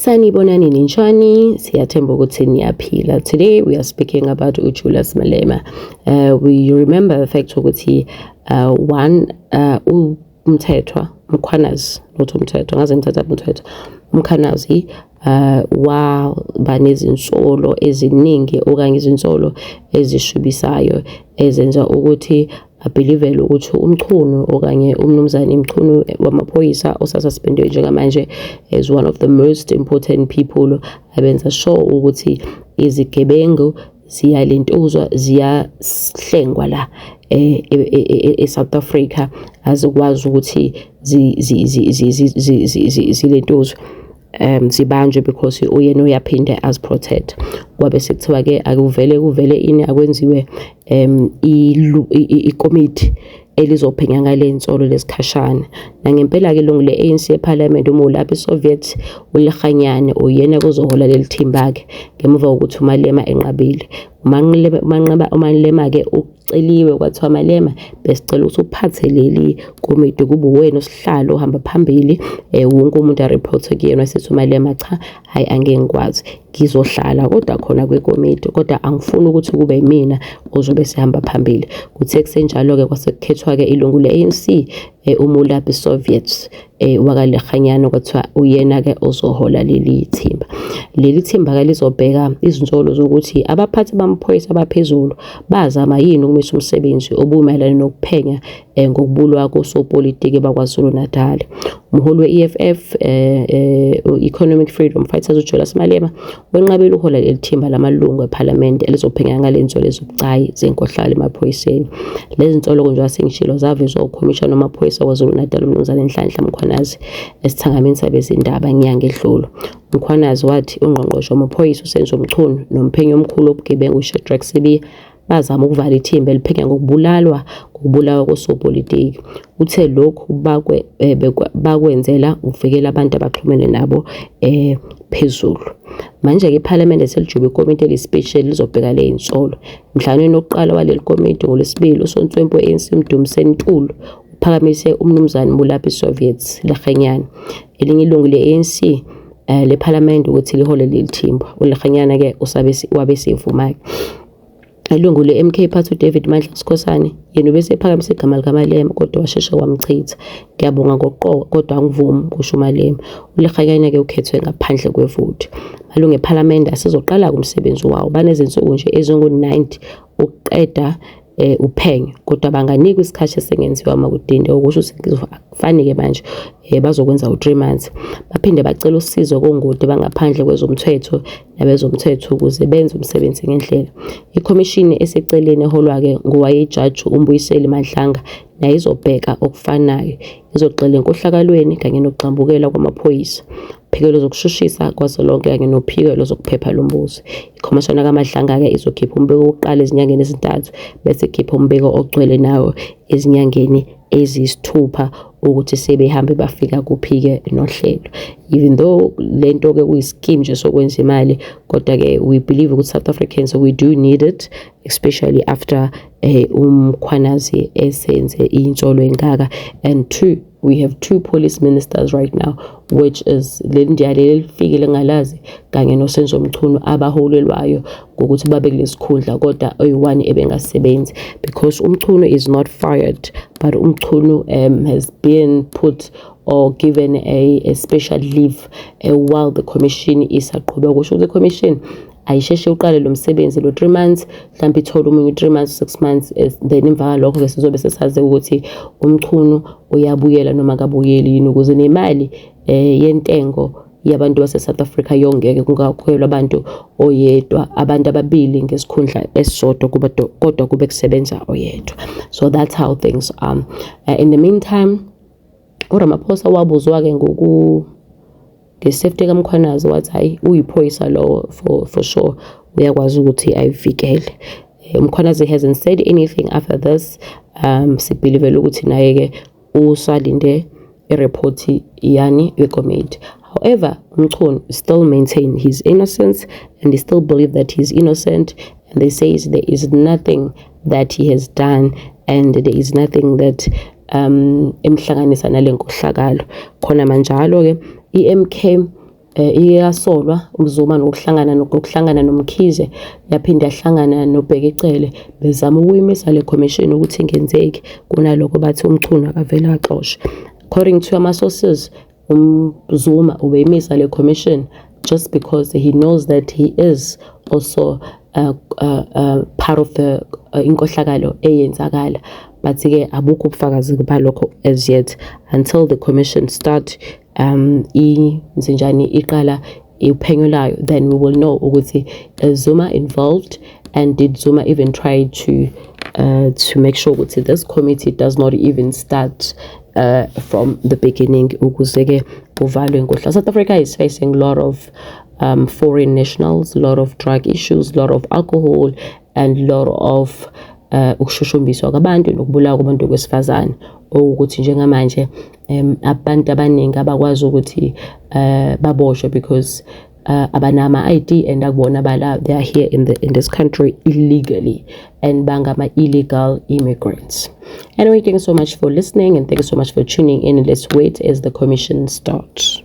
Sanibonani ninjani, siyathemba ukuthi niyaphila. Today we are speaking about Julius Malema. We remember the fact ukuthi umthethwa umkhwanazi not umthethwa ngaze ngithatha umthethwa umkhwanazi waba nezinsolo eziningi okanye izinsolo ezishubisayo ezenza ukuthi abelievele ukuthi umchunu okanye umnumzane imchunu wamaphoyisa osasuspended njengamanje is one of the most important people abenza sure ukuthi izigebengu ziyalentuzwa ziyahlengwa la eSouth Africa azikwazi ukuthi zilentuzwe zibanjwe because uyena uyaphinde as protect kwabe sekuthiwa ke akuvele ini akwenziwe ikomiti elizophenya ngale insolo lesikhashana nangempela ke ilungu le-ANC eParliament umolaphi Soviet uLekhanyane uyena kuzohola leli thimba ke ngemuva kokuthi uMalema enqabile uMalema ke uceliwe kwathiwa Malema besicela ukuthi uphathe leli komiti kube wena osihlalo ohamba phambili wonke umuntu areport kuyena wasithi uMalema cha hayi angeke ngikwazi ngizohlala kodwa khona kwekomiti kodwa angifuni ukuthi kube yimina ozobe sihamba phambili kuthe kusenjalo ke kwasekukhethwa ke ilungu le-ANC umolaphi Soviets wakalekhanyana kwathiwa uyena ke ozohola leli thimba ke lizobheka izinsolo zokuthi abaphathi bamaphoyisa abaphezulu bazama yini ukumisa umsebenzi obumayelana nokuphenya ngokubulwa kosopolitiki bakwaZulu Natal. Umholi we-EFF Economic Freedom Fighters uJulius Malema wenqabela uhola leli thimba lamalungu eParliament elizophenya ngalensolo ezobucayi zenkohlakalo emaphoyiseni. Lezi nsolo nje wasengishilo zavezwa uCommissioner wamaphoyisa kwaZulu Natal uMnumzane Nhlanhla Mkhwanazi esithangameni sabezindaba nyanga edlule. Mkhwanazi wathi ungqongqoshe wamaphoyisa uSenzo Mchunu nomphenyi omkhulu wobugebengu uShadrack Sibiya bazama ukuvala ithimba eliphenya ngokubulawa kosopolitiki. Uthe lokhu bakwenzela ukuvikela abantu abaxhumene nabo phezulu. Manje ke iParliament eselijube ikomiti elispecial lizobheka le insolo. Mhlanweni wokuqala waleli komiti ngoLwesibili uSontswempu ANC Mdumiseni Ntuli uphakamise umnumzane Mulaphi Soviets Lekhanyana. Elinye ilungu le-ANC leParliament ukuthi lihole leli thimba. uLekhanyana ke wabe sevuma. Ilungu le-MK Party uDavid Mandla Sikhosana yena bese ephakamise igama likaMalema kodwa washesha wamchitha. Ngiyabonga ngoqoqo kodwa angivumi kusho uMalema. uLekhanyana ke ukhethwe ngaphandle kwevoti. Malungu eParliament asizoqala kumsebenzi wawo banezinsuku nje ezingu-90 ukuqeda uphenyo kodwa banganikwa isikhathi esengenziwa makudinde okusho ukuthi kufanele manje bazokwenza u3 months baphinde bacela usizo kongoti bangaphandle kwezomthetho nabezomthetho ukuze benze umsebenzi ngendlela. Ikhomishini eseceleni eholwa ke ngowayejaji uMbuyiseli Madlanga naye izobheka okufanayo izogxila enkohlakalweni kanye nokugxambukela kwamaphoyisa phikelo zokushushisa kwazolonke kanye nophikelo zokuphepha lombuso. Ikhomishana kaMadlanga ke izokhipha umbiko wokuqala ezinyangeni ezintathu bese ikhipha umbiko ogcwele nawo ezinyangeni ezisithupha ukuthi sebehambe bafika kuphike nohlelo. Even though lento ke kuyischeme nje sokwenza imali kodwa ke we believe ukuthi South Africans we do need it especially after umkhwanazi esenze insolo engaka. And two, we have two police ministers right now which is lendiya lelifikile ngalazi kanye noSenzo Mchunu abaholelwayo ngokuthi babe kulesikhundla kodwa oyi1 ebengasebenzi because uMchunu is not fired but uMchunu has been put or given a special leave while the commission isaqhubeka. Kusho ukuthi commission ayisheshe uqale lo msebenzi lo 3 months mhlawumbe ithola umunye 3 months 6 months then emva lokho ke sizobe sesazi ukuthi uMchunu uyabuyela noma kabuyeli yini ukuze nemali yentengo yabantu base-South Africa yongeke kungakhwelwa abantu oyedwa abantu ababili ngesikhundla esisodwa kodwa kube kusebenza oyedwa. So that's how things are. In the meantime uRamaphosa wabuzwa ke ngesafety kaMkhwanazi wathi hayi uyiphoyisa lo for sure uyakwazi ukuthi ayivikele. Mkhwanazi hasn't said anything after this. Sibelieve ukuthi naye ke usalinde ireport yani yekomiti. However, Mchunu still maintain his innocence and they still believe that he's innocent and they say there is nothing that he has done and there is nothing that emhlanganisa nalenkohlakalo khona manjalo ke iMK iyasolwa uZuma nokuhlangana noMkhize, yaphinda yahlangana noBhekicele bezama ukuyimisa le commission ukuthi ingenzeki kunaloko bathi umchunu akavele axoshwe. According to our sources, Zuma ubeyimisa le commission just because he knows that he is also part of the inkohlakalo eyenzakala, but-ke abukho ubufakazi balokho as yet until the commission start iqala uphenyo layo, then we will know ukuthi Zuma involved, and did Zuma even try to make sure ukuthi this committee does not even start from the beginning ukuze-ke kuvalwe inkohla. South Africa is facing a lot of foreign nationals, a lot of drug issues, a lot of alcohol, and a lot of ukushushumbiswa kwabantu nokubulawa kwabantu kwesifazane, ukuthi njengamanje abantu abaningi abakwazi ukuthi baboshwe because abanama ID and akubona bala they are here in this country illegally and bangama illegal immigrants. Anyway, thank you so much for listening and thank you so much for tuning in, and let's wait as the commission starts.